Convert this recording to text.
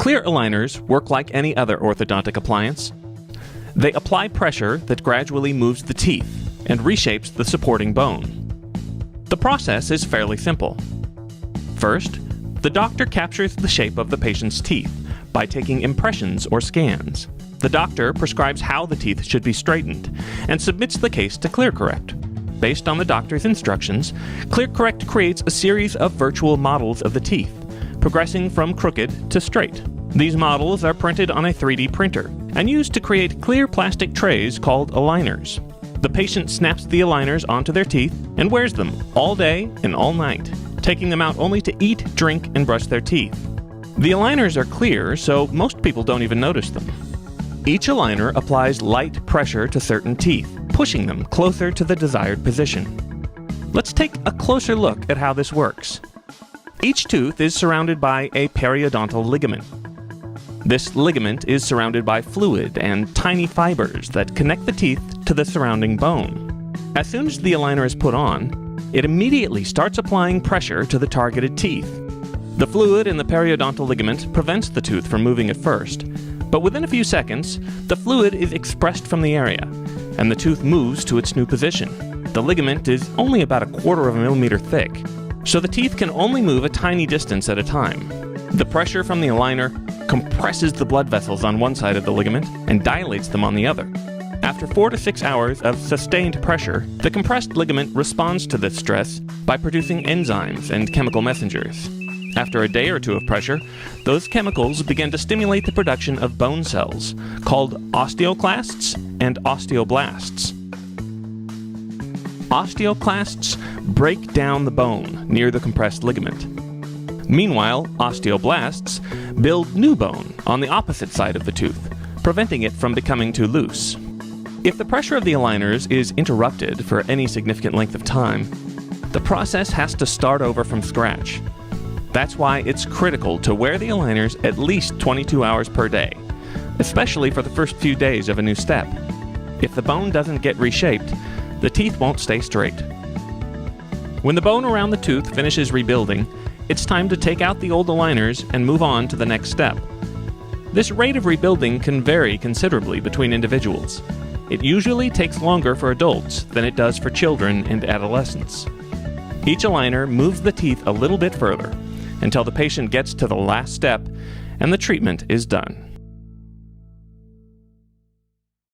Clear aligners work like any other orthodontic appliance. They apply pressure that gradually moves the teeth and reshapes the supporting bone. The process is fairly simple. First, the doctor captures the shape of the patient's teeth by taking impressions or scans. The doctor prescribes how the teeth should be straightened and submits the case to ClearCorrect. Based on the doctor's instructions, ClearCorrect creates a series of virtual models of the teeth, progressing from crooked to straight. These models are printed on a 3D printer and used to create clear plastic trays called aligners. The patient snaps the aligners onto their teeth and wears them all day and all night, taking them out only to eat, drink, and brush their teeth. The aligners are clear, so most people don't even notice them. Each aligner applies light pressure to certain teeth, pushing them closer to the desired position. Let's take a closer look at how this works. Each tooth is surrounded by a periodontal ligament. This ligament is surrounded by fluid and tiny fibers that connect the teeth to the surrounding bone. As soon as the aligner is put on, it immediately starts applying pressure to the targeted teeth. The fluid in the periodontal ligament prevents the tooth from moving at first, but within a few seconds, the fluid is expressed from the area, and the tooth moves to its new position. The ligament is only about 1/4 millimeter thick, so the teeth can only move a tiny distance at a time. The pressure from the aligner compresses the blood vessels on one side of the ligament and dilates them on the other. After 4 to 6 hours of sustained pressure, the compressed ligament responds to this stress by producing enzymes and chemical messengers. After a day or two of pressure, those chemicals begin to stimulate the production of bone cells, called osteoclasts and osteoblasts. Osteoclasts break down the bone near the compressed ligament. Meanwhile, osteoblasts build new bone on the opposite side of the tooth, preventing it from becoming too loose. If the pressure of the aligners is interrupted for any significant length of time, the process has to start over from scratch. That's why it's critical to wear the aligners at least 22 hours per day, especially for the first few days of a new step. If the bone doesn't get reshaped, the teeth won't stay straight. When the bone around the tooth finishes rebuilding, it's time to take out the old aligners and move on to the next step. This rate of rebuilding can vary considerably between individuals. It usually takes longer for adults than it does for children and adolescents. Each aligner moves the teeth a little bit further until the patient gets to the last step and the treatment is done.